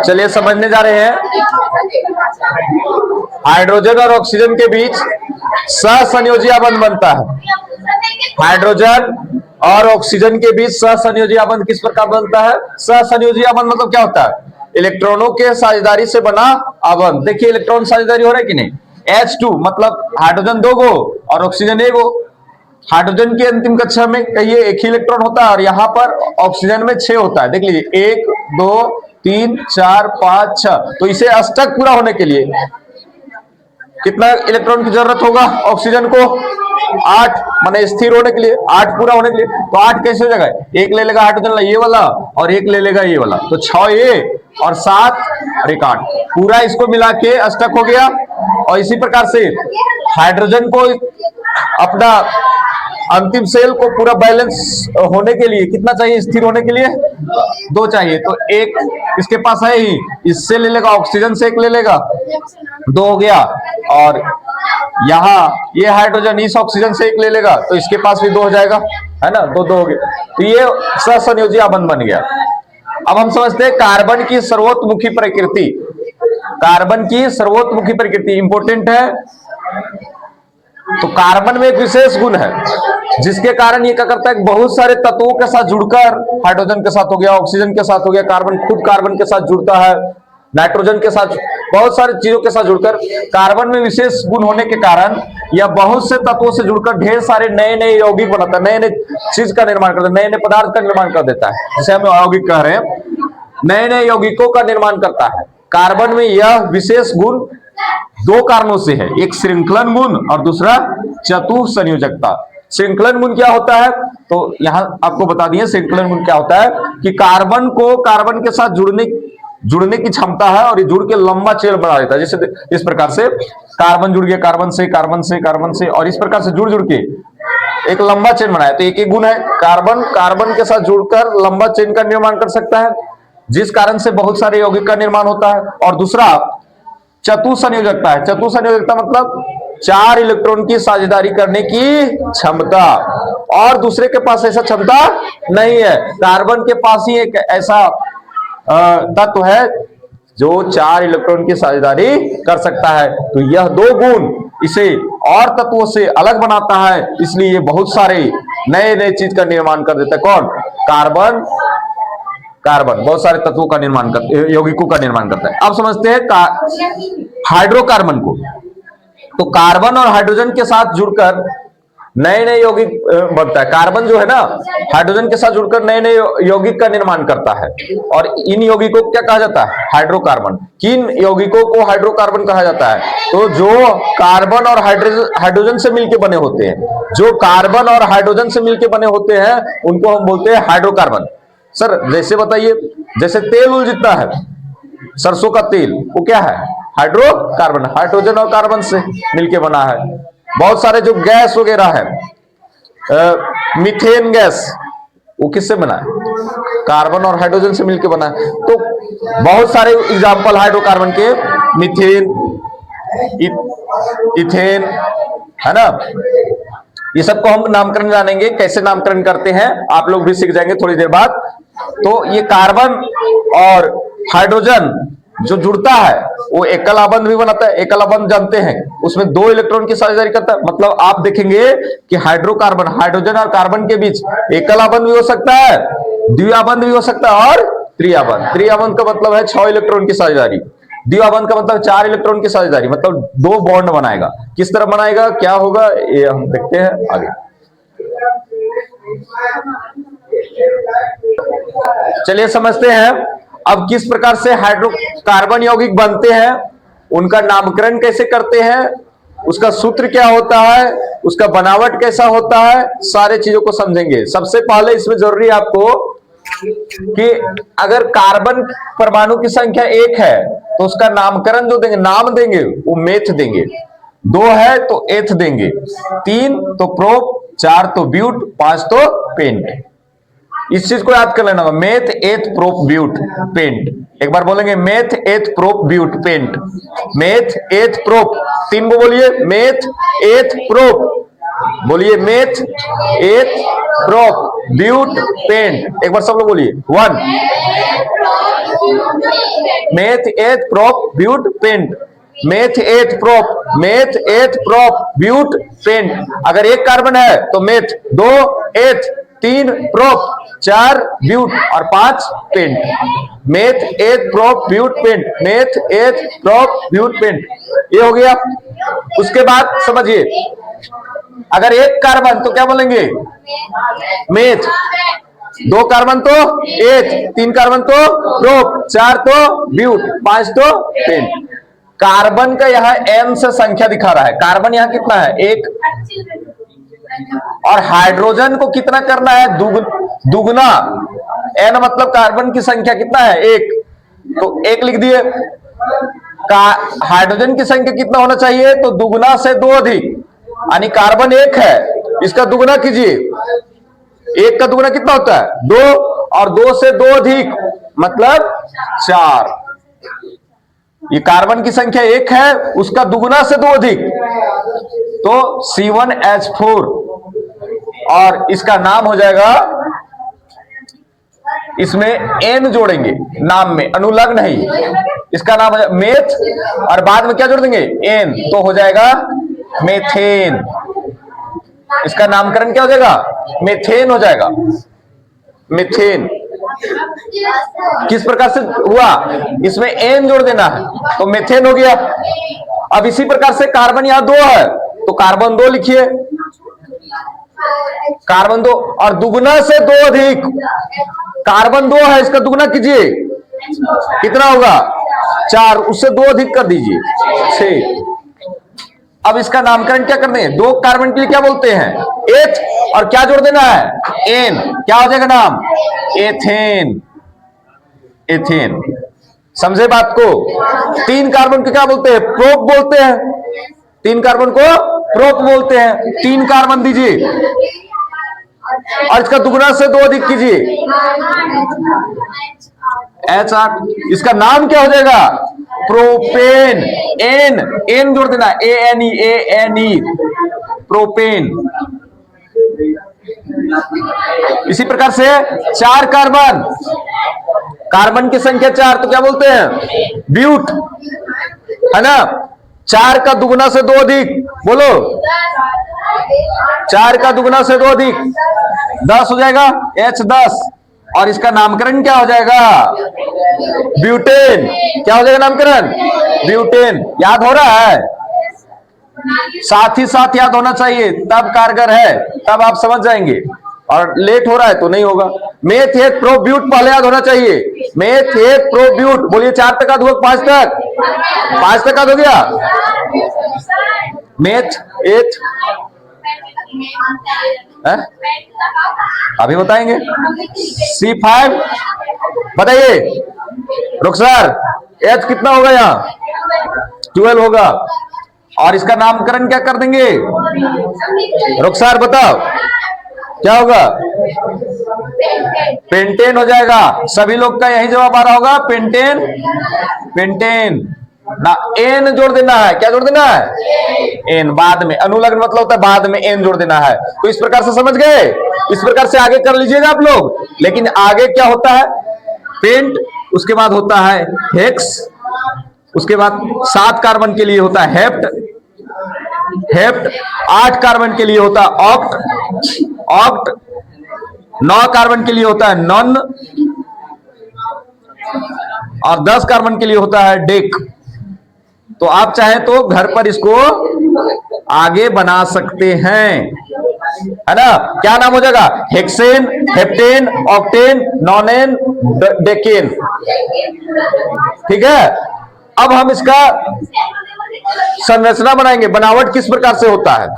चलिए समझने जा रहे हैं। हाइड्रोजन और ऑक्सीजन के बीच सहसंयोजी आबंध बनता है। हाइड्रोजन और ऑक्सीजन के बीच सहसंयोजी आबंध किस प्रकार बनता है? सहसंयोजी आबंध मतलब क्या होता है? इलेक्ट्रॉनों के साझेदारी से बना आबंध। देखिए इलेक्ट्रॉन साझेदारी हो रहा है कि नहीं? H2 मतलब हाइड्रोजन 2 गो और ऑक्सीजन 1 गो। हाइड्रोजन की अंतिम कक्षा में कहिए एक ही इलेक्ट्रॉन होता है और यहां पर ऑक्सीजन में 6 होता है। देख लीजिए 1 2 3 4 5 6। तो इसे अष्टक पूरा होने के लिए कितना इलेक्ट्रॉन की जरूरत होगा? ऑक्सीजन को 8, माने स्थिर होने के लिए 8 पूरा होने के लिए। तो 8 कैसे हो जाएगा? एक ले लेगा हाइड्रोजन ये वाला और एक ले लेगा ये वाला, तो 6 ये और 7 और 1 8, पूरा इसको मिला के अष्टक हो गया। और इसी प्रकार से हाइड्रोजन को अपना अंतिम सेल को पूरा बैलेंस होने के लिए कितना चाहिए? स्थिर होने के लिए 2 चाहिए। तो एक इसके पास है ही, इससे ले लेगा, ऑक्सीजन से एक ले लेगा, 2 हो गया। और यहां ये हाइड्रोजन इस ऑक्सीजन से एक ले लेगा तो इसके पास भी 2 हो जाएगा, है ना? 2 2 हो गए। तो ये सहसंयोजी आबंध बन गया। अब हम समझते हैं कार्बन की सर्वोत्मुखी प्रकृति। कार्बन की सर्वोत्मुखी प्रकृति इंपॉर्टेंट है। तो कार्बन में एक विशेष गुण है जिसके कारण ये क्या करता है? बहुत सारे तत्वों के साथ जुड़कर, हाइड्रोजन के साथ हो गया, ऑक्सीजन के साथ हो गया, कार्बन खुद कार्बन के साथ जुड़ता है, नाइट्रोजन के साथ, बहुत सारी चीजों के साथ जुड़कर कार्बन में विशेष गुण होने के कारण यह बहुत से तत्वों से जुड़कर ढेर सारे नए नए यौगिक बनाता है, नए नए चीज का निर्माण करता है, नए नए पदार्थ का निर्माण कर देता है, जिसे हम यौगिक कह रहे हैं। नए नए यौगिकों का निर्माण करता है। कार्बन में यह विशेष गुण 2 कारणों से है, एक श्रृंखलन गुण और दूसरा चतुसंयोजकता। श्रृंखलन गुण क्या होता है? तो यहां आपको बता दिए श्रृंखलन गुण क्या होता है कि कार्बन को कार्बन के साथ जुड़ने की क्षमता है और ये जुड़ के लंबा चेन बना देता है। जैसे इस प्रकार से कार्बन जुड़ गया कार्बन से कार्बन से कार्बन से, और इस प्रकार से जुड़ जुड़ के एक लंबा चेन बनाया। तो एक एक गुण है, कार्बन कार्बन के साथ जुड़कर लंबा चेन का निर्माण कर सकता है, जिस कारण से बहुत सारे यौगिक का निर्माण होता है। और दूसरा चतुसंयोजकता है। चतुसंयोजकता मतलब 4 इलेक्ट्रॉन की साझेदारी करने की क्षमता, और दूसरे के पास ऐसा क्षमता नहीं है। कार्बन के पास ही एक ऐसा तत्व है जो 4 इलेक्ट्रॉन की साझेदारी कर सकता है। तो यह 2 गुण इसे और तत्वों से अलग बनाता है, इसलिए ये बहुत सारे नए नए चीज का निर्माण कर देता है। कौन? कार्बन बहुत सारे तत्वों का निर्माण करते, यौगिकों का निर्माण करता है। अब समझते हैं हाइड्रोकार्बन को। तो कार्बन और हाइड्रोजन के साथ जुड़कर नए नए यौगिक बनता है। कार्बन जो है ना, हाइड्रोजन के साथ जुड़कर नए नए यौगिक का निर्माण करता है, और इन यौगिकों को क्या कहा जाता है? हाइड्रोकार्बन। किन यौगिकों को हाइड्रोकार्बन कहा जाता है? तो जो कार्बन और हाइड्रोजन से मिलकर बने होते हैं, जो कार्बन और हाइड्रोजन से मिलकर बने होते हैं उनको हम बोलते हैं हाइड्रोकार्बन। सर जैसे बताइए, जैसे तेल उल जितना है, सरसों का तेल, वो क्या है? हाइड्रोकार्बन, हाइड्रोजन और कार्बन से मिलके बना है। बहुत सारे जो गैस वगैरह है, मीथेन गैस, वो किससे बना है? कार्बन और हाइड्रोजन से मिलके बना है। तो बहुत सारे एग्जाम्पल हाइड्रोकार्बन के, मीथेन, इथेन, है ना? ये सबको हम नामकरण जानेंगे, कैसे नामकरण करते हैं आप लोग भी सीख जाएंगे थोड़ी देर बाद। तो ये कार्बन और हाइड्रोजन जो जुड़ता है वो एकल आबंध भी बनाता है। एकल आबंध जानते हैं, उसमें 2 इलेक्ट्रॉन की साझेदारी करता है। मतलब आप देखेंगे कि हाइड्रोकार्बन, हाइड्रोजन और कार्बन के बीच एकल आबंध भी हो सकता है, द्विआबंध भी हो सकता है और त्रिआबंध। त्रिआबंध का मतलब है 6 इलेक्ट्रॉन की साझेदारी, द्विआबंध का मतलब 4 इलेक्ट्रॉन की साझेदारी, मतलब 2 बॉन्ड बनाएगा। किस तरह बनाएगा, क्या होगा, ये हम देखते हैं आगे। चलिए समझते हैं अब किस प्रकार से हाइड्रोकार्बन यौगिक बनते हैं, उनका नामकरण कैसे करते हैं, उसका सूत्र क्या होता है, उसका बनावट कैसा होता है, सारे चीजों को समझेंगे। सबसे पहले इसमें जरूरी है आपको कि अगर कार्बन परमाणु की संख्या 1 है तो उसका नामकरण जो देंगे, नाम देंगे, वो मेथ देंगे। 2 है तो एथ देंगे, 3 तो प्रोप, 4 तो ब्यूट, 5 तो पेंट। इस चीज को याद कर लेना, meth, eth, prop, but, paint. एक बार बोलेंगे meth, eth, prop, but, pent. Meth, eth, prop, 3 को बोलिए, मेथ, एथ, प्रोप, बोलिए meth, eth, prop, but, paint. एक बार सब लोग बोलिए 1 meth eth prop but pent, meth eth prop but pent. अगर एक कार्बन है तो मेथ, 2 एथ, 3 प्रोप, 4 ब्यूट और 5 pent. Meth eth prop but pent, meth eth prop but pent, ये हो गया। उसके बाद समझिए, अगर एक कार्बन तो क्या बोलेंगे? मेथ, 2 कार्बन तो एथ, 3 कार्बन तो प्रोप, 4 तो ब्यूट, 5 तो पेंट। कार्बन का यहां n से संख्या दिखा रहा है। कार्बन यहां कितना है? 1। और हाइड्रोजन को कितना करना है? दुगुना। n मतलब कार्बन की संख्या कितना है? 1, तो 1 लिख दिए। हाइड्रोजन की संख्या कितना होना चाहिए? तो दुगुना से 2 अधिक, यानी कार्बन 1 है, इसका दुगुना कीजिए। 1 का दुगुना कितना होता है? 2, और 2 से 2 अधिक मतलब 4। ये कार्बन की संख्या 1 है, उसका दुगुना से 2 अधिक, तो C1H4, और इसका नाम हो जाएगा, इसमें N जोड़ेंगे नाम में, अनुलग्न नहीं, इसका नाम हो जाएगा मेथ, और बाद में क्या जोड़ देंगे? N, तो हो जाएगा मेथेन। इसका नामकरण क्या हो जाएगा? मेथेन हो जाएगा, मेथेन। किस प्रकार से हुआ? इसमें N जोड़ देना है, तो मेथेन हो गया। अब इसी प्रकार से कार्बन यहां 2 है, तो कार्बन 2 लिखिए, कार्बन 2, और दुगुना से 2 अधिक, कार्बन 2 है, इसका दुगुना कीजिए, कितना होगा? 4, उससे 2 अधिक कर दीजिए, 6। अब इसका नामकरण क्या करते हैं? 2 कार्बन के लिए क्या बोलते हैं? एथ, और क्या जोड़ देना है? N, क्या हो जाएगा नाम? Ethane, ethane. समझे बात को? 3 कार्बन को क्या बोलते हैं? प्रोप बोलते हैं। 3 कार्बन को प्रोप बोलते हैं। 3 कार्बन दीजिए, और इसका दुगुना से 2 अधिक कीजिए, H8, इसका नाम क्या हो जाएगा? प्रोपेन। N जोड़ देना, ANE, प्रोपेन। इसी प्रकार से 4 कार्बन, कार्बन की संख्या 4, तो क्या बोलते हैं? ब्यूट, है ना? 4 का दुगुना से 2 अधिक, बोलो, 4 का दुगुना से 2 अधिक 10 हो जाएगा, H10, और इसका नामकरण क्या हो जाएगा? ब्यूटेन। क्या हो जाएगा नामकरण? ब्यूटेन। याद हो रहा है? साथ ही साथ याद होना चाहिए, तब कारगर है, तब आप समझ जाएंगे, और लेट हो रहा है तो नहीं होगा। मेथ एथ प्रो ब्यूट पहले याद होना चाहिए। मेथ एथ प्रो ब्यूट, बोलिए 4 तक याद हुआ, 5 तक? 5 तक याद हो गया? मेथ एथ, अभी बताएंगे। C5 बताइए रुखसार, एच कितना होगा? यहाँ 12 होगा, और इसका नामकरण क्या कर देंगे? रुखसार बताओ क्या होगा? पेंटेन हो जाएगा। सभी लोग का यही जवाब आ रहा होगा, पेंटेन, पेंटेन ना। N जोड़ देना है, क्या जोड़ देना है? N, बाद में, अनुलग्न मतलब होता है बाद में N जोड़ देना है। तो इस प्रकार से समझ गए? इस प्रकार से आगे कर लीजिएगा आप लोग। लेकिन आगे क्या होता है? पेंट, उसके बाद होता है हेक्स, उसके बाद 7 कार्बन के लिए होता है हेप्ट, 8 कार्बन के लिए होता है ऑक्ट, 9 कार्बन के लिए होता है नॉन, और 10 कार्बन के लिए होता है डेक। तो आप चाहे तो घर पर इसको आगे बना सकते हैं, है ना? क्या नाम हो जाएगा? Hexane, heptane, octane, nonane, decane. ठीक है? अब हम इसका संरचना बनाएंगे। बनावट किस प्रकार से होता है?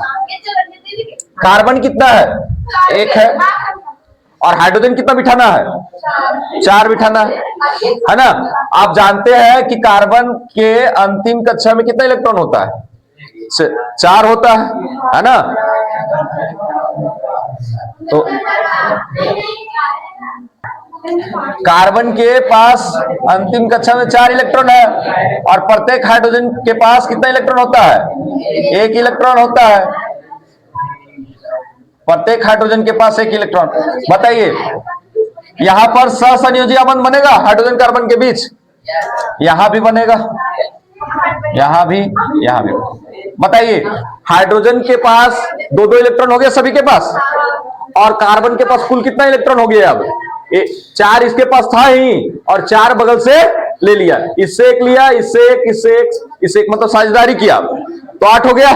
कार्बन कितना है? 1 है, और हाइड्रोजन कितना बिठाना है? 4 बिठाना है ना? आप जानते हैं कि कार्बन के अंतिम कक्षा में कितना इलेक्ट्रॉन होता है? 4 होता है ना? तो कार्बन के पास अंतिम कक्षा में 4 इलेक्ट्रॉन है, और प्रत्येक हाइड्रोजन के पास कितना इलेक्ट्रॉन होता है? 1 इलेक्ट्रॉन होता है। प्रत्येक हाइड्रोजन के पास 1 इलेक्ट्रॉन। बताइए, यहां पर सहसंयोजी बंध बनेगा हाइड्रोजन कार्बन के बीच? यहां भी बनेगा, यहां भी, यहां भी। बताइए, हाइड्रोजन के पास दो दो इलेक्ट्रॉन हो गया सभी के पास, और कार्बन के पास कुल कितना इलेक्ट्रॉन हो गया? अब चार इसके पास था ही, और चार बगल से ले लिया, इससे एक लिया, इससे एक, इससे एक, इससे एक, मतलब साझेदारी किया, तो 8 हो गया।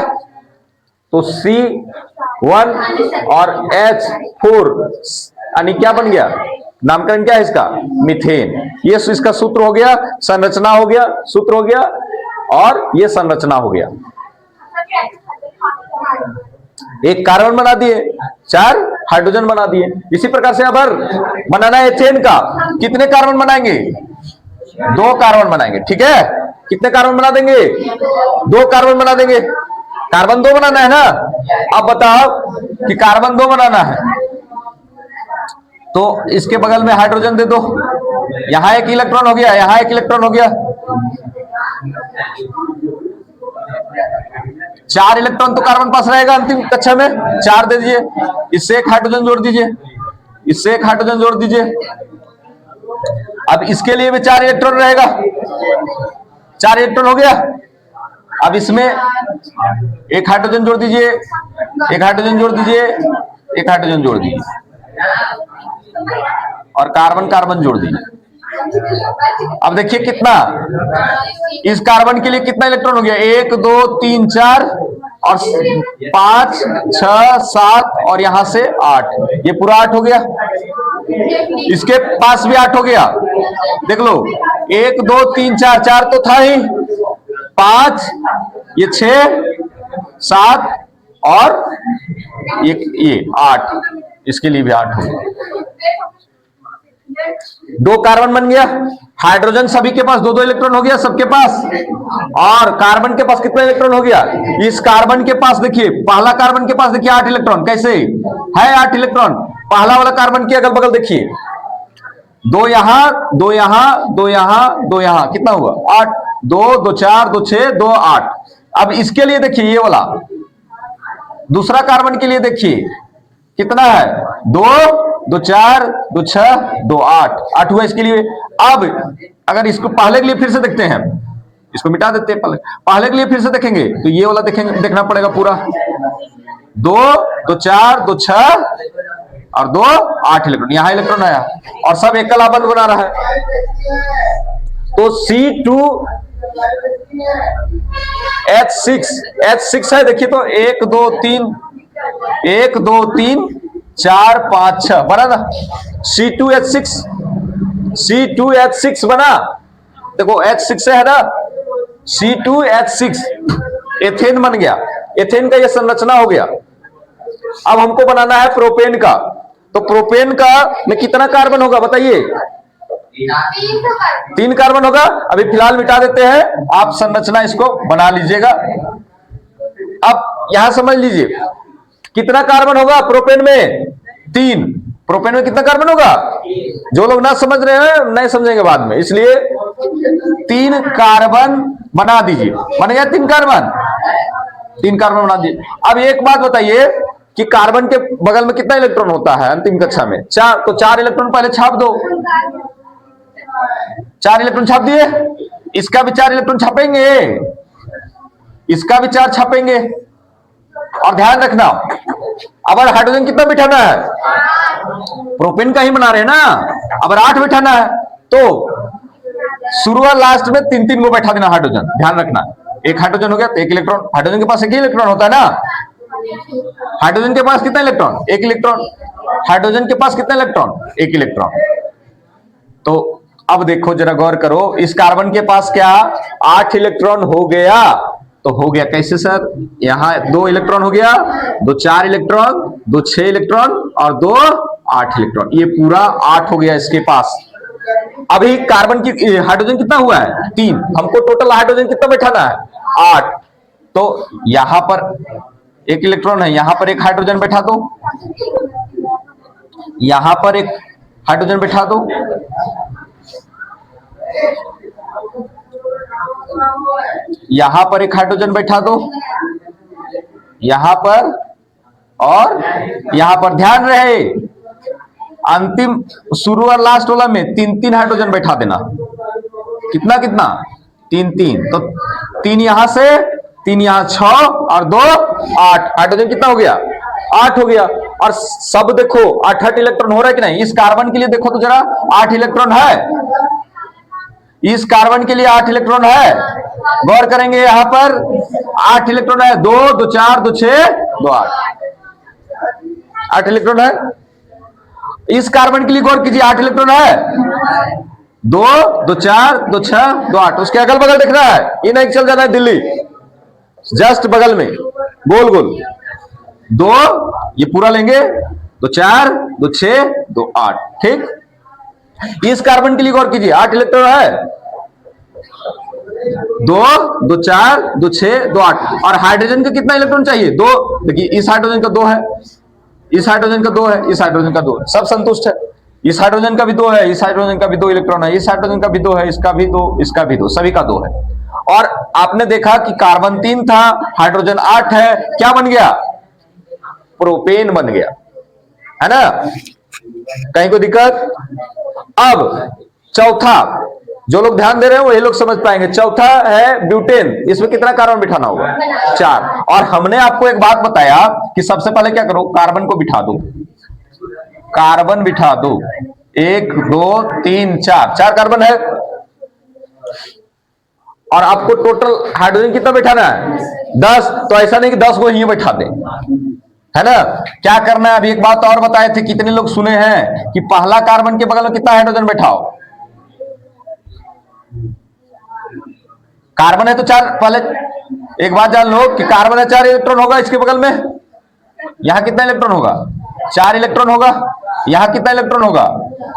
तो C1 और H4 यानी क्या बन गया? नामकरण क्या है इसका? मीथेन। ये इसका सूत्र हो गया, संरचना हो गया, सूत्र हो गया, और ये संरचना हो गया। एक कार्बन बना दिए, 4 हाइड्रोजन बना दिए। इसी प्रकार से अगर बनाना है एथेन का, कितने कार्बन बनाएंगे? 2 कार्बन बनाएंगे, ठीक है। कितने कार्बन बना देंगे? 2 कार्बन बना देंगे। कार्बन 2 बनाना है ना। अब बताओ कि कार्बन 2 बनाना है, तो इसके बगल में हाइड्रोजन दे दो, यहां एक इलेक्ट्रॉन हो गया, यहां एक इलेक्ट्रॉन हो गया, 4 इलेक्ट्रॉन तो कार्बन पास रहेगा अंतिम कक्षा में, 4 दे दीजिए। इससे एक हाइड्रोजन जोड़ दीजिए, इससे एक हाइड्रोजन जोड़ दीजिए। अब इसके लिए भी 4 इलेक्ट्रॉन रहेगा, 4 इलेक्ट्रॉन हो गया। अब इसमें एक हाइड्रोजन जोड़ दीजिए, एक हाइड्रोजन जोड़ दीजिए, एक हाइड्रोजन जोड़ दीजिए, और कार्बन कार्बन जोड़ दीजिए। अब देखिए कितना, इस कार्बन के लिए कितना इलेक्ट्रॉन हो गया? 1 2 3 4 और 5 6 7 और यहां से 8, ये पूरा 8 हो गया। इसके पास भी 8 हो गया, देख लो, 1 2 3 4, 4 तो था ही, 5, ये 6 7 और ये 8, इसके लिए भी 8 हो गया। 2 कार्बन बन गया। हाइड्रोजन सभी के पास 2 इलेक्ट्रॉन हो गया सबके पास, और कार्बन के पास कितना इलेक्ट्रॉन हो गया? इस कार्बन के पास देखिए, पहला कार्बन के पास देखिए 8 इलेक्ट्रॉन, कैसे है 8 इलेक्ट्रॉन। पहला वाला कार्बन के अगल बगल देखिए, 2 यहां, 2 यहां, 2 यहां, 2 यहां, कितना हुआ? 8, 2 2 4 2 6 2 8। अब इसके लिए देखिए, ये वाला दूसरा कार्बन के लिए देखिए कितना है? 2 2 4 2 6 2 8, 8 हुआ इसके लिए। अब अगर इसको पहले के लिए फिर से देखते हैं, इसको मिटा देते हैं, पहले के लिए फिर से देखेंगे, तो ये वाला देखेंगे, देखना पड़ेगा पूरा, 2 2 4 2 6 और 2 8 इलेक्ट्रॉन, यहां इलेक्ट्रॉन आया, और सब एकल बंध बना रहा है। तो C2H6 है, देखिए तो 1 2 3 1 2 3 4 5 6 बना ना, C2H6 बना, देखो H6 है ना, C2H6 एथेन बन गया। एथेन का ये संरचना हो गया। अब हमको बनाना है प्रोपेन का, तो प्रोपेन का में कितना कार्बन होगा बताइए? 3 कार्बन होगा। अभी फिलहाल मिटा देते हैं, आप संरचना इसको बना लीजिएगा। अब यहां समझ लीजिए कितना कार्बन होगा प्रोपेन में? 3। प्रोपेन में कितना कार्बन होगा? जो लोग ना समझ रहे हैं नहीं समझेंगे बाद में, इसलिए 3 कार्बन बना दीजिए। बन गया 3 कार्बन, 3 कार्बन बना दीजिए। अब एक बात बताइए कि कार्बन के बगल में कितना इलेक्ट्रॉन होता है अंतिम कक्षा में? 4, तो 4 इलेक्ट्रॉन पहले छाप दो। 4 इलेक्ट्रॉन छाप दिए, इसका भी 4 इलेक्ट्रॉन छापेंगे, इसका भी 4 छापेंगे। और ध्यान रखना, अब हाइड्रोजन कितना बिठाना है? प्रोपेन का ही बना रहे हैं ना, अब 8 बिठाना है, तो शुरू और लास्ट में 3 को बैठा देना हाइड्रोजन। ध्यान रखना, एक हाइड्रोजन हो गया तो 1 इलेक्ट्रॉन, हाइड्रोजन के पास 1 ही इलेक्ट्रॉन होता है ना। हाइड्रोजन के पास कितना इलेक्ट्रॉन? 1 इलेक्ट्रॉन। हाइड्रोजन के पास कितना इलेक्ट्रॉन? 1 इलेक्ट्रॉन। तो अब देखो जरा गौर करो, इस कार्बन के पास क्या 8 इलेक्ट्रॉन हो गया? तो हो गया कैसे सर? यहां 2 इलेक्ट्रॉन हो गया, 2 4 इलेक्ट्रॉन, 2 6 इलेक्ट्रॉन और 2 8 इलेक्ट्रॉन, ये पूरा 8 हो गया इसके पास। अभी कार्बन की हाइड्रोजन कितना हुआ है? 3। हमको टोटल हाइड्रोजन कितना बैठाना है? 8। तो यहां पर 1 इलेक्ट्रॉन है, यहां पर एक हाइड्रोजन बैठा दो, यहां पर एक हाइड्रोजन बैठा दो, यहां पर एक हाइड्रोजन बैठा दो, यहां पर और यहां पर। ध्यान रहे अंतिम शुरू और लास्ट वाला में 3 हाइड्रोजन बैठा देना, कितना कितना, 3 3, तो 3 यहां से, 3 यहां, 6 और 2 8, हाइड्रोजन कितना हो गया, 8 हो गया। और सब देखो 8 इलेक्ट्रॉन हो रहा है कि नहीं। इस कार्बन के लिए देखो तो जरा 8 इलेक्ट्रॉन है, इस कार्बन के लिए 8 इलेक्ट्रॉन है। गौर करेंगे यहां पर 8 इलेक्ट्रॉन है, 2 2 4 2 6 2 8 इलेक्ट्रॉन है। इस कार्बन के लिए गौर कीजिए 8 इलेक्ट्रॉन है, 2 2 4 2 6 2 8। उसके अगल बगल दिख रहा है, ये नहीं चल जाना है दिल्ली, जस्ट बगल में गोल गोल 2, ये पूरा लेंगे, 2 4 2 6 2 8, ठीक। इस कार्बन के लिए गौर कीजिए 8 इलेक्ट्रॉन है, 2 2 4 2 6 2 8। और हाइड्रोजन का कितना इलेक्ट्रॉन चाहिए, 2। देखिए इस हाइड्रोजन का 2 है, इस हाइड्रोजन का 2 है, इस हाइड्रोजन का 2 है, सब संतुष्ट है। इस हाइड्रोजन का भी 2 है, इस हाइड्रोजन का भी 2 इलेक्ट्रॉन है, इस हाइड्रोजन का भी 2 है, इसका भी 2, इसका भी 2, सभी का 2 है। और आपने देखा कि कार्बन 3 था, हाइड्रोजन 8 है, क्या बन गया, प्रोपेन बन गया, है ना। कहीं कोई दिक्कत। अब चौथा, जो लोग ध्यान दे रहे हैं वो ये लोग समझ पाएंगे। चौथा है ब्यूटेन, इसमें कितना कार्बन बिठाना होगा, 4। और हमने आपको एक बात बताया कि सबसे पहले क्या करो, कार्बन को बिठा दो, कार्बन बिठा दो, 1 2 3 4, 4 कार्बन है। और आपको टोटल हाइड्रोजन कितना बिठाना है, 10। तो ऐसा नहीं कि 10 को यहीं बैठा दे, है ना। क्या करना है, अभी एक बात और बताए थे, कितने लोग सुने हैं कि पहला कार्बन के बगल में कितना हाइड्रोजन बैठाओ, कार्बन है तो 4। पहले एक बात जान लो कि कार्बन है, 4 इलेक्ट्रॉन होगा, इसके बगल में यहां कितना इलेक्ट्रॉन होगा, 4 इलेक्ट्रॉन होगा। यहां कितना इलेक्ट्रॉन होगा,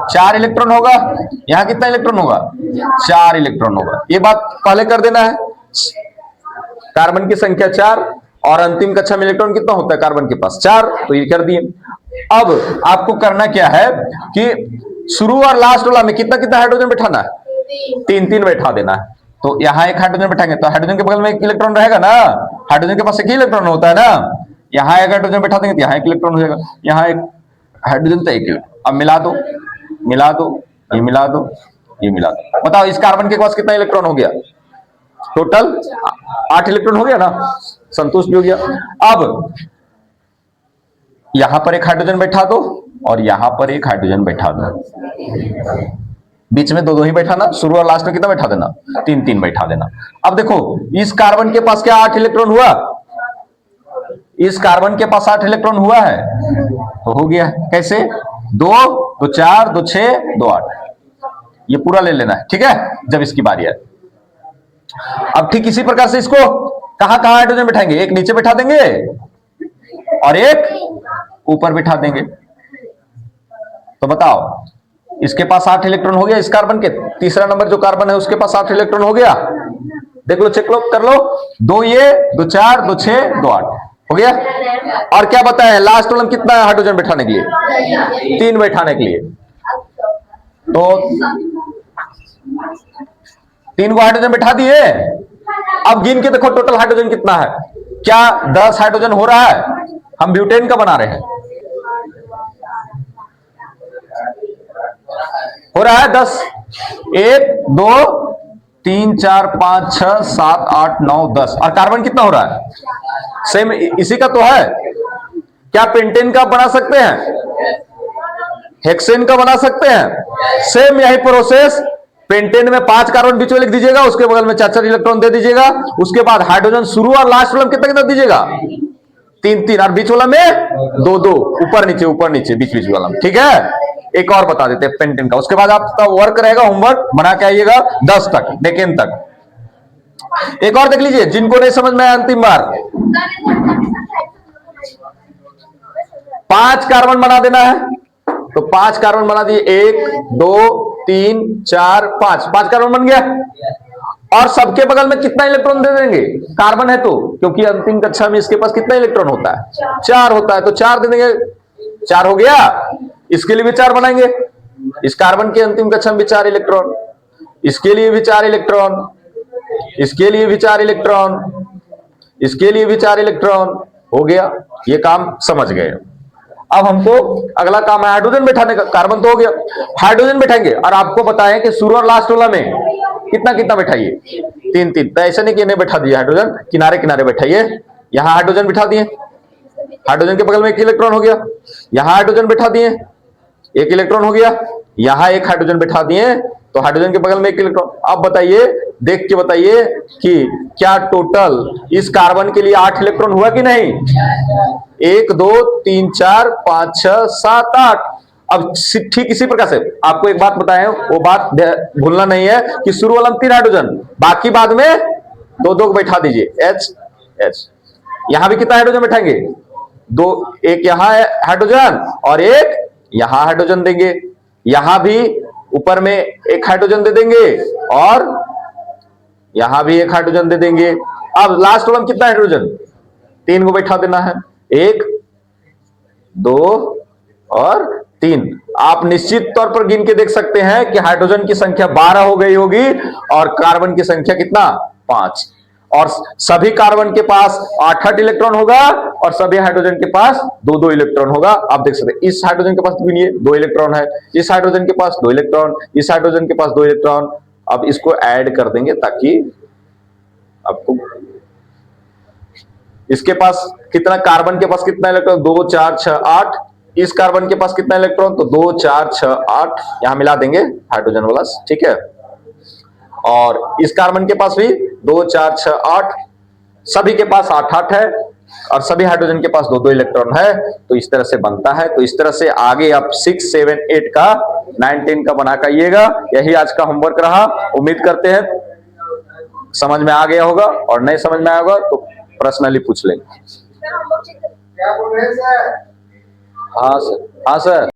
4 इलेक्ट्रॉन होगा। यहां कितना इलेक्ट्रॉन होगा, 4 इलेक्ट्रॉन होगा। ये बात पहले कर देना है। कार्बन की संख्या 4 और अंतिम कक्षा में इलेक्ट्रॉन कितना होता है कार्बन के पास, 4, तो ये कर दिए। अब आपको करना क्या है कि शुरू और लास्ट वाला में कितना कितना हाइड्रोजन बैठाना है, 3 3 बैठा देना है। तो यहां एक हाइड्रोजन बैठाएंगे तो हाइड्रोजन के बगल में 1 इलेक्ट्रॉन रहेगा ना, हाइड्रोजन के पास 1 ही इलेक्ट्रॉन होता है ना। यहां एक हाइड्रोजन बैठा देंगे तो यहां 1 इलेक्ट्रॉन हो जाएगा, यहां एक हाइड्रोजन तो 1 इलेक्ट्रॉन। अब मिला दो, मिला दो, ये मिला दो, ये मिला दो। बताओ इस कार्बन के पास कितना इलेक्ट्रॉन हो गया, टोटल 8 इलेक्ट्रॉन हो गया ना, संतुष्ट भी हो गया। अब यहां पर एक हाइड्रोजन बैठा दो और यहां पर एक हाइड्रोजन बैठा दो, बीच में 2 2 ही बैठाना, शुरू और लास्ट में कितना बैठा देना, 3 3 बैठा देना। अब देखो इस कार्बन के पास क्या 8 इलेक्ट्रॉन हुआ, इस कार्बन के पास 8 इलेक्ट्रॉन हुआ है, तो हो गया। कैसे, 2 2 4 2 6 2 8, ये पूरा ले लेना है, ठीक है, जब इसकी बारी है। अब ठीक इसी प्रकार से इसको कहां कहां हाइड्रोजन बैठाएंगे, एक नीचे बैठा देंगे और एक ऊपर बैठा देंगे। तो बताओ इसके पास 8 इलेक्ट्रॉन हो गया, इस कार्बन के तीसरा नंबर जो कार्बन है उसके पास 8 इलेक्ट्रॉन हो गया। देख लो, चेक लो, कर लो, 2 ये 2 4 2 6 2 8 हो गया। और क्या बताया लास्ट वाला कितना है हाइड्रोजन बैठाने के लिए, 3 बैठाने के लिए। तो 3 को हाइड्रोजन बैठा दिए। अब गिन के देखो टोटल हाइड्रोजन कितना है, क्या 10 हाइड्रोजन हो रहा है, हम ब्यूटेन का बना रहे हैं, हो रहा है 10, 1 2 3 4 5 6 7 8 9 10। और कार्बन कितना हो रहा है, सेम इसी का तो है। क्या पेंटेन का बना सकते हैं, हेक्सेन का बना सकते हैं, सेम यही प्रोसेस। पेंटेन में 5 कार्बन बीच में लिख दीजिएगा, उसके बगल में 4 4 इलेक्ट्रॉन दे दीजिएगा। उसके बाद हाइड्रोजन शुरू और लास्ट वाला में कितना कितना दीजिएगा, 3 3, और बीच वाला में 2 2, ऊपर नीचे बीच बीच वाला में, ठीक है। एक और बता देते हैं पेंटेन का, उसके बाद आपका वर्क रहेगा, होमवर्क बना के आइएगा 10 तक, डेकेन तक। एक और देख लीजिए जिनको नहीं समझ में आया, अंतिम बार 5 कार्बन बना देना है। तो 5 कार्बन बना दिए, 1 2 3 4 5, 5 कार्बन बन गया। और सबके बगल में कितना इलेक्ट्रॉन दे देंगे, कार्बन है तो, क्योंकि अंतिम कक्षा में इसके पास कितना इलेक्ट्रॉन होता है, 4 होता है, तो 4 दे देंगे, 4 हो गया। इसके लिए भी 4 बनाएंगे, इस कार्बन के अंतिम कक्षा में भी 4 इलेक्ट्रॉन, इसके लिए भी 4 इलेक्ट्रॉन, इसके लिए भी 4 इलेक्ट्रॉन, इसके लिए भी 4 इलेक्ट्रॉन, हो गया। ये काम समझ गए। अब हमको अगला काम है हाइड्रोजन बैठाने का। कार्बन तो हो गया, हाइड्रोजन बैठाएंगे और आपको बताएं कि शुरू और लास्ट वाला में कितना कितना बैठाइए, 3 3। तो ऐसा नहीं कि इन्हें बैठा दिया हाइड्रोजन, किनारे किनारे बैठाइए। यहां हाइड्रोजन बिठा दिए, हाइड्रोजन के बगल में 1 इलेक्ट्रॉन हो गया। यहां हाइड्रोजन बैठा दिए, 1 इलेक्ट्रॉन हो गया। यहां एक हाइड्रोजन बैठा दिए तो हाइड्रोजन के बगल में 1 इलेक्ट्रॉन। अब बताइए, देख के बताइए कि क्या टोटल इस कार्बन के लिए 8 इलेक्ट्रॉन हुआ कि नहीं? 1 2 3 4 5 6 7 8। अब ठीक इसी प्रकार से आपको एक बात बताएं, वो बात भूलना नहीं है कि शुरू वाला में 3 हाइड्रोजन, बाकी बाद में 2 2 बैठा दीजिए, H H। यहां भी कितना हाइड्रोजन बैठाएंगे? 2, एक यहां है हाइड्रोजन और एक यहां हाइड्रोजन देंगे। यहां भी ऊपर में एक हाइड्रोजन दे देंगे और यहां भी एक हाइड्रोजन दे देंगे। अब लास्ट वाला में कितना हाइड्रोजन? 3 को बैठा देना है, 1 2 और 3। आप निश्चित तौर पर गिन के देख सकते हैं कि हाइड्रोजन की संख्या 12 हो गई होगी और कार्बन की संख्या कितना? 5। और सभी कार्बन के पास 8 इलेक्ट्रॉन होगा और सभी हाइड्रोजन के पास 2 2 इलेक्ट्रॉन होगा। आप देख सकते हैं इस हाइड्रोजन के पास भी 2 इलेक्ट्रॉन है, इस हाइड्रोजन के पास 2 इलेक्ट्रॉन, इस हाइड्रोजन के पास 2 इलेक्ट्रॉन। अब इसको ऐड कर देंगे ताकि आपको इसके पास कितना, कार्बन के पास कितना इलेक्ट्रॉन? 2 4 6 8। इस कार्बन के पास कितना इलेक्ट्रॉन? तो 2 4 6 8। यहां मिला देंगे हाइड्रोजन वाला, ठीक है। और इस कार्बन के पास भी 2 4 6 8, सभी के पास 8 8 है और सभी हाइड्रोजन के पास 2 2 इलेक्ट्रॉन है। तो इस तरह से बनता है। तो इस तरह से आगे आप 6 7 8 का 9 10 का बना पाइएगा। यही आज का होमवर्क रहा। उम्मीद करते हैं समझ में आ गया होगा, और नहीं समझ में आया होगा तो पर्सनली पूछ लेंगे। क्या बोल रहे हैं सर? हाँ सर, हाँ सर।